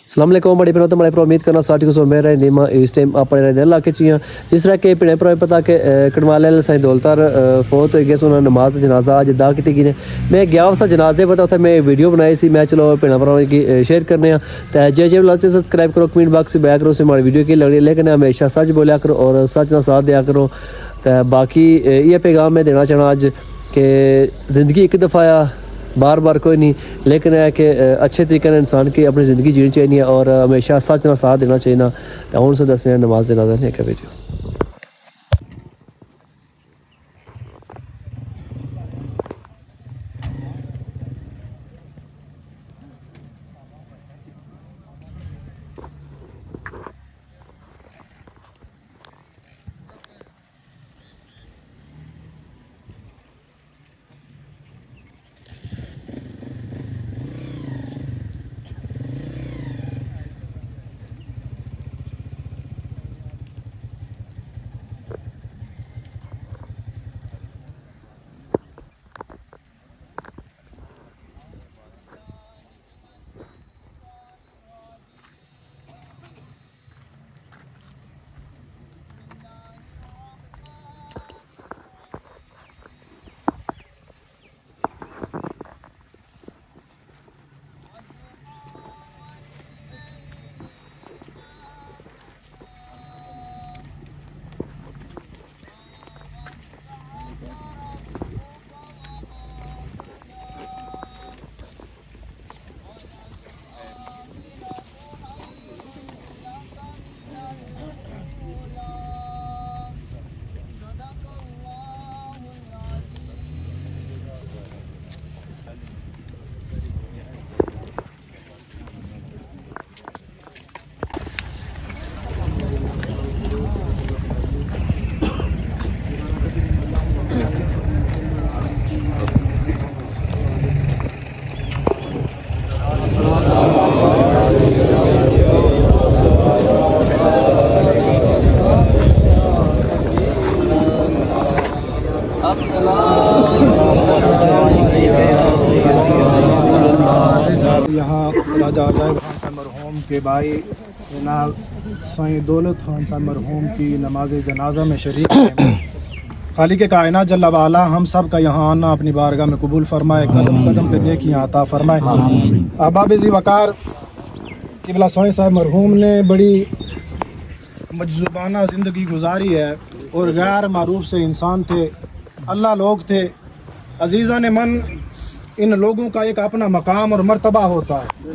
السلام علیکم بڑی پھر ہمارے پر امید کرنا ساتھی کو سو میرا نیما اس ٹائم اپنے رہنے علاقے چیاں جس طرح کہ پیڑے پر پتا کہ کڑمالے سائیں دولتار فوت ہوئی گئے سو انہوں نے نماز جنازہ آج ادا کی گئی نے میں گیا اس جنازے پتا اتنے میں ویڈیو بنائی سی میں چلو پیڑ پر کی شیئر کرنے ہیں جے جے لال سے سبسکرائب کرو کمنٹ باکس سے بیا کرو اسے ہماری ویڈیو کی لگ رہی ہے لیکن ہمیشہ سچ بولیا کرو اور سچ نہ ساتھ دیا کرو باقی یہ پیغام میں دینا چاہنا آج کہ زندگی ایک دفعہ بار بار کوئی نہیں لیکن ہے کہ اچھے طریقے سے انسان کی اپنی زندگی جینی چاہیے اور ہمیشہ سچ نہ ساتھ دینا چاہیے ہوں سے دسنے نماز جنازہ نہیں کہ ویڈیو یہاں راجہ عجائب خان صاحب مرحوم کے بھائی جناب سائیں دولت خان صاحب مرحوم کی نماز جنازہ میں شریک ہیں۔ خالق کائنات جل وعلا ہم سب کا یہاں آنا اپنی بارگاہ میں قبول فرمائے، قدم قدم پہ نیکیاں عطا فرمائے۔ احباب ذی وقار قبلہ سائیں صاحب مرحوم نے بڑی مجذوبانہ زندگی گزاری ہے اور غیر معروف سے انسان تھے، اللہ لوگ تھے۔ عزیزان من، ان لوگوں کا ایک اپنا مقام اور مرتبہ ہوتا ہے،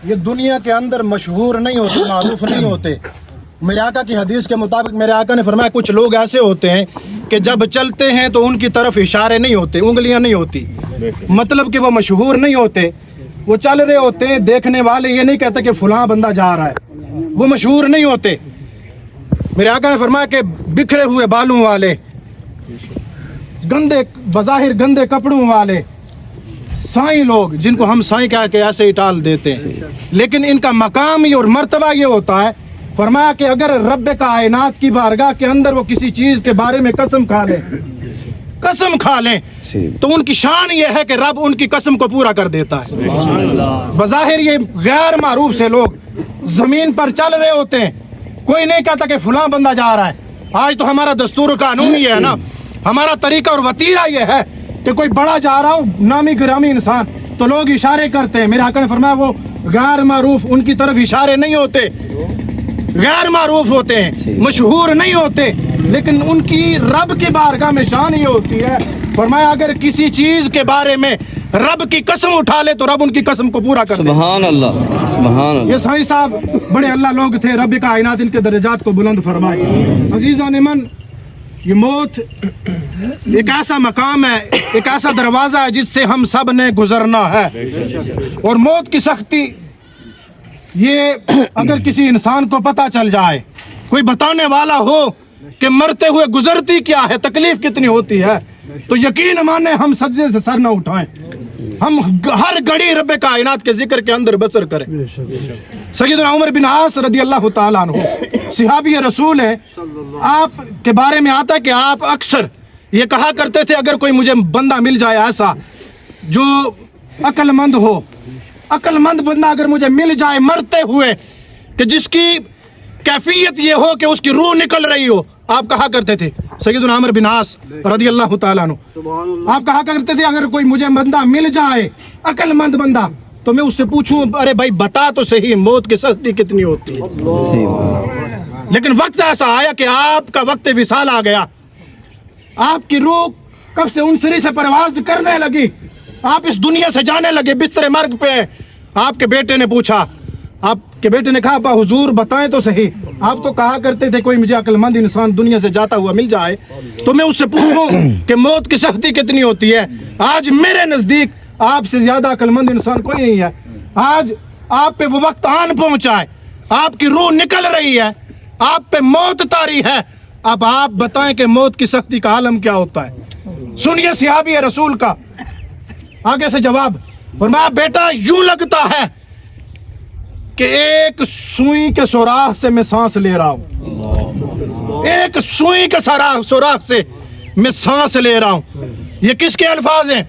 یہ دنیا کے اندر مشہور نہیں ہوتے، معروف نہیں ہوتے۔ میرے آقا کی حدیث کے مطابق میرے آقا نے فرمایا کچھ لوگ ایسے ہوتے ہیں کہ جب چلتے ہیں تو ان کی طرف اشارے نہیں ہوتے، انگلیاں نہیں ہوتی، مطلب کہ وہ مشہور نہیں ہوتے، وہ چل رہے ہوتے ہیں، دیکھنے والے یہ نہیں کہتے کہ فلاں بندہ جا رہا ہے، وہ مشہور نہیں ہوتے۔ میرے آقا نے فرمایا کہ بکھرے ہوئے بالوں والے، گندے بظاہر گندے کپڑوں والے سائیں لوگ، جن کو ہم سائیں کہہ کے ایسے ہی ٹال دیتے ہیں، لیکن ان کا مقام اور مرتبہ یہ ہوتا ہے، فرمایا کہ اگر رب کائنات کی بارگاہ کے اندر وہ کسی چیز کے بارے میں قسم کھا لیں تو ان کی شان یہ ہے کہ رب ان کی قسم کو پورا کر دیتا ہے۔ بظاہر یہ غیر معروف سے لوگ زمین پر چل رہے ہوتے ہیں، کوئی نہیں کہتا کہ فلاں بندہ جا رہا ہے۔ آج تو ہمارا دستور قانون یہ ہے نا، ہمارا طریقہ اور وتیرہ یہ ہے کہ کوئی بڑا جا رہا ہو، نامی گرامی انسان، تو لوگ اشارے کرتے ہیں۔ میرے آقا نے فرمایا وہ غیر معروف، ان کی طرف اشارے نہیں ہوتے، غیر معروف ہوتے ہیں، مشہور نہیں ہوتے، لیکن ان کی رب کی بارگاہ میں شان یہ ہوتی ہے، فرمایا اگر کسی چیز کے بارے میں رب کی قسم اٹھا لے تو رب ان کی قسم کو پورا کر دے۔ سبحان اللہ، سبحان اللہ۔ یہ سائیں صاحب بڑے اللہ لوگ تھے، رب کائنات ان کے درجات کو بلند فرمائے۔ عزیزان من، یہ موت ایک ایسا مقام ہے، ایک ایسا دروازہ ہے جس سے ہم سب نے گزرنا ہے، اور موت کی سختی یہ اگر کسی انسان کو پتہ چل جائے، کوئی بتانے والا ہو کہ مرتے ہوئے گزرتی کیا ہے، تکلیف کتنی ہوتی ہے، تو یقین مانے ہم سجدے سے سر نہ اٹھائیں، ہم ہر گھڑی رب کائنات کے ذکر کے اندر بسر کریں۔ سیدنا عمر بن عاص رضی اللہ تعالیٰ عنہ صحابی رسول ہیں، آپ کے بارے میں آتا ہے کہ آپ اکثر یہ کہا کرتے تھے اگر کوئی مجھے بندہ مل جائے ایسا جو عقل مند ہو، अक्ल मंद बंदा अगर मुझे मिल जाए मरते हुए कि जिसकी कैफियत ये हो कि उसकी रूह निकल रही हो, आप कहा करते थे सैयदना अमर बिन आस रज़ी अल्लाह तआला अन्हु, आप कहा करते थे अगर कोई मुझे बंदा मिल जाए अक्लमंद बंदा तो मैं उससे पूछूं अरे भाई बता तो सही मौत की सख्ती कितनी होती है। लेकिन वक्त ऐसा आया कि आपका वक्त विसाल आ गया, आपकी रूह कब से उनसरी से परवाज करने लगी, आप इस दुनिया से जाने लगे, बिस्तर मर्ग पे। आपके बेटे ने पूछा, आपके बेटे ने कहा हुजूर बताएं तो सही, आप तो कहा करते थे कोई मुझे अक्लमंद इंसान दुनिया से जाता हुआ मिल जाए तो मैं उससे पूछूं कि मौत की सख्ती कितनी होती है। आज मेरे नजदीक आपसे ज्यादा अक्लमंद इंसान कोई नहीं है। आज आप पे वो वक्त आन पहुंचा है, आपकी रूह निकल रही है, आप पे मौत तारी है। अब आप बताएं कि मौत की सख्ती का आलम क्या होता है। सुनिए सहाबी रसूल का आगे से जवाब, फरमाया बेटा यूं लगता है कि एक सुई के सुराख से मैं सांस ले रहा हूं, एक सुई के सुराख से मैं सांस ले रहा हूं। ये किसके अल्फाज हैं?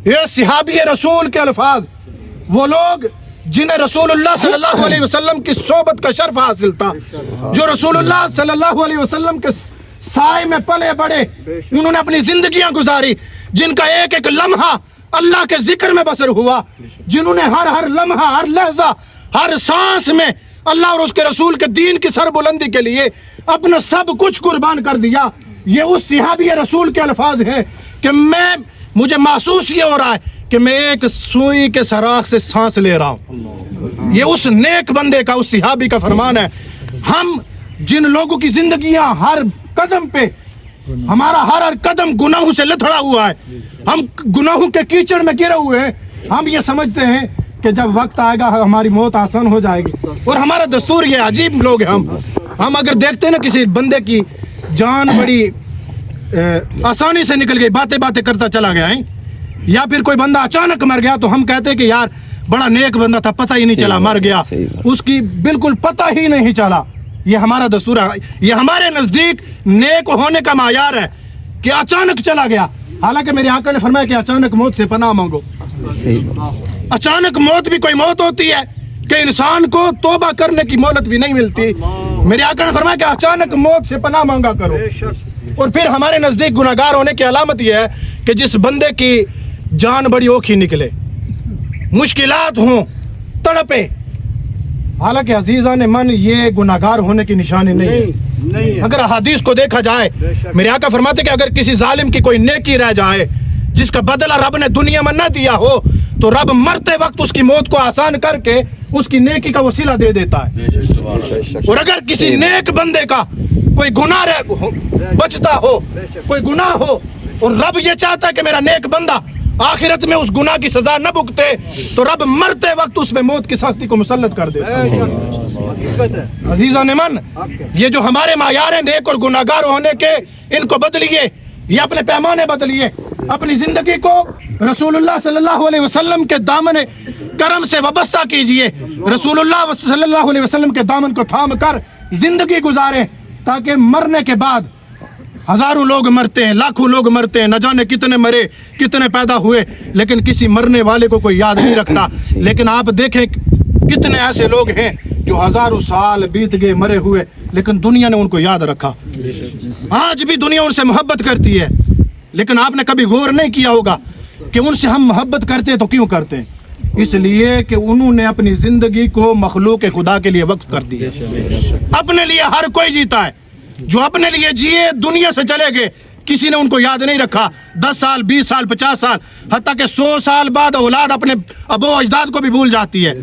ये सहाबी रसूल के अल्फाज, वो लोग जिन्हें रसूलुल्लाह सल्लल्लाहु अलैहि वसल्लम की सोबत का शर्फ हासिल था, जो रसूलुल्लाह सल्लल्लाहु अलैहि वसल्लम के साए में पले बड़े, उन्होंने अपनी जिंदगियां गुजारी, जिनका एक एक लम्हा अल्लाह के जिक्र में बसर हुआ, जिन्होंने हर लम्हा, हर लहजा, हर सांस में अल्लाह और उसके रसूल के दीन की सरबुलंदी के लिए अपना सब कुछ कुर्बान कर दिया। ये उस सहाबी रसूल के अल्फाज हैं कि मुझे महसूस ये हो रहा है कि मैं एक सुई के सराख से सांस ले रहा हूं। ये उस नेक बंदे का, उस सहाबी का फरमान है। हम जिन लोगों की जिंदगियां हर कदम पे, हमारा हर कदम गुनाहों से लथड़ा हुआ है, हम गुनाहों के कीचड़ में गिरे हुए हैं, हम ये समझते हैं कि जब वक्त आएगा हमारी मौत आसान हो जाएगी। और हमारा दस्तूर ये, अजीब लोग हैं हम अगर देखते हैं ना किसी बंदे की जान बड़ी आसानी से निकल गई, बातें करता चला गया है, या फिर कोई बंदा अचानक मर गया तो हम कहते हैं कि यार बड़ा नेक बंदा था, पता ही नहीं चला मर गया, उसकी बिल्कुल पता ही नहीं चला। ये हमारा दस्तूर है, ये हमारे नजदीक नेक होने का मायार है कि अचानक चला गया। हालांकि मेरे आका ने फरमाया कि अचानक मौत से पनाह मांगो। अचानक मौत भी कोई मौत होती है कि इंसान को तौबा करने की मोहलत भी नहीं मिलती। मेरे आका ने फरमाया कि अचानक मौत से पनाह मांगा करो। और फिर हमारे नजदीक गुनाहगार होने की अलामत यह है कि जिस बंदे की जान बड़ी औखी निकले, मुश्किलात हों, तड़पे, हालांकि अजीजा ने मन ये गुनाहगार होने की निशानी नहीं है। अगर हदीस को देखा जाए, मेरे आका फरमाते कि अगर किसी जालिम की कोई नेकी रह जाए जिसका बदला रब ने दुनिया में न दिया हो तो रब मरते वक्त उसकी मौत को आसान करके उसकी नेकी का वसीला दे देता है। और अगर किसी नेक बंदे का कोई गुनाह बचता हो, कोई गुनाह हो, और रब ये चाहता है कि मेरा नेक बंदा आखिरत में उस गुनाह की सजा न भुगते, तो रब मरते वक्त उसमें मौत की सख्ती को मुसल्लत कर देता है। अजीजा ने मन, ये जो हमारे मायार हैं नेक और गुनाहगार होने के, इनको बदलिए, ये अपने पैमाने बदलिए, अपनी जिंदगी को रसूलुल्लाह सल्लल्लाहु अलैहि वसल्लम के दामन करम से वाबस्ता कीजिए। रसूलुल्लाह सल्लल्लाहु अलैहि वसल्लम के दामन को थाम कर जिंदगी गुजारें, ताकि मरने के बाद, हजारों लोग मरते हैं, लाखों लोग मरते हैं, न जाने कितने मरे, कितने पैदा हुए, लेकिन किसी मरने वाले को कोई याद नहीं रखता। लेकिन आप देखें कितने ऐसे लोग हैं जो हजारों साल बीत गए मरे हुए, लेकिन दुनिया ने उनको याद रखा। आज भी दुनिया उनसे मोहब्बत करती है, लेकिन आपने कभी गौर नहीं किया होगा कि उनसे हम मोहब्बत करते हैं तो क्यों करते हैं? इसलिए कि उन्होंने अपनी जिंदगी को मखलूक खुदा के लिए वक्फ कर दिया। अपने लिए हर कोई जीता है, जो अपने लिए जिए दुनिया से चले गए, किसी ने उनको याद नहीं रखा। 10 साल, 20 साल, 50 साल, हत्ता कि 100 साल बाद औलाद अपने अबो अजदाद को भी भूल जाती है।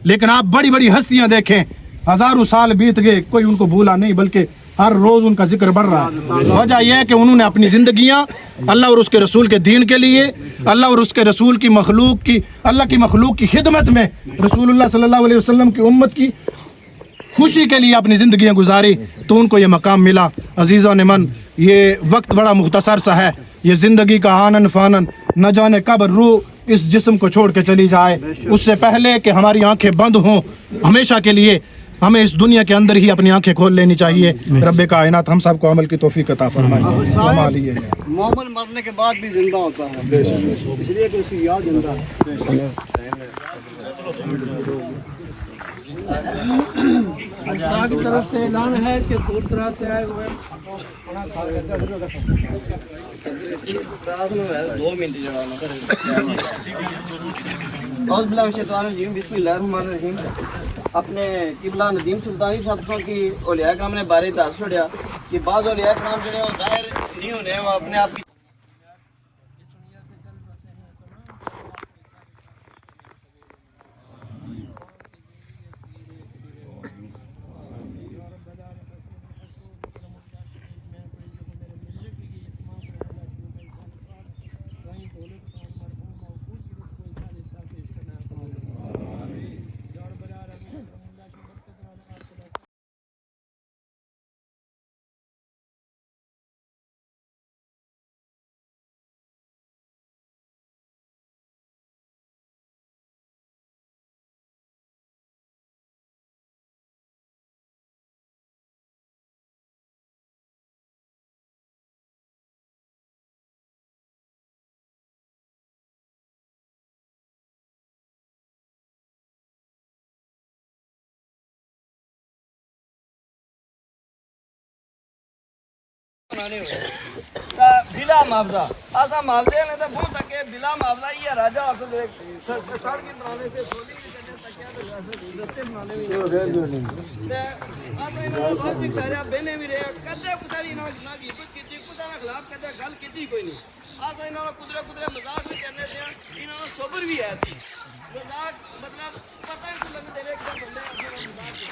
लेकिन आप बड़ी बड़ी हस्तियां देखें, हजारों साल बीत गए, कोई उनको भूला नहीं, बल्कि हर रोज उनका जिक्र बढ़ रहा है। वजह यह है कि उन्होंने अपनी जिंदगियां अल्लाह और उसके रसूल के दीन के लिए, अल्लाह और उसके रसूल की मखलूक की, अल्लाह की मखलूक की खिदमत में, रसूलुल्लाह सल्लल्लाहु अलैहि वसल्लम की उम्मत की खुशी के लिए अपनी जिंदगियां गुजारी, तो उनको ये मकाम मिला। अजीज़ा ने मन, ये वक्त बड़ा मुख्तसर सा है, ये जिंदगी का आनन फानन, न जाने कब रूह इस जिस्म को छोड़ के चली जाए। उससे पहले कि हमारी आंखें बंद हों हमेशा के लिए, ہمیں اس دنیا کے اندر ہی اپنی آنکھیں کھول لینی چاہیے. رب کائنات ہم سب کو عمل کی توفیق عطا فرمائے. مومن مرنے کے بعد بھی زندہ ہوتا ہے، اس لیے کہ اس کی یاد زندہ ہے. اللہ کی طرف سے اعلان ہے کہ دور دراز سے آئے ہوئے بسم اللہ الرحمن الرحیم. اپنے قبلہ ندیم سلطانی صاحب کی اولیاء کرام نے بارے دس چھوڑیا کہ بعض اولیاء کرام جو ہے ظاہر نہیں ہونے، وہ اپنے آپ کی بلا معاوضہ آسا معاوضے میں تو بہت تک بلا معاوضہ یہ راجہ اصل سرکار کی بنانے سے سولی کی کرنے تک کیا رستے بنانے میں آسا انہوں نے بہت بھی کہہ رہا بہنے بھی رہے کدے پتاری انہوں نے نہ گیبت کی تھی خدا نے خلاف کدے گل کی تھی کوئی نہیں. آسا انہوں نے قدرے مذاق بھی کرنے سے انہوں نے صبر بھی ہے تھی مذاق مطلب پتہ ہی لگ دے رہے کہ بندے اپنے مذاق کی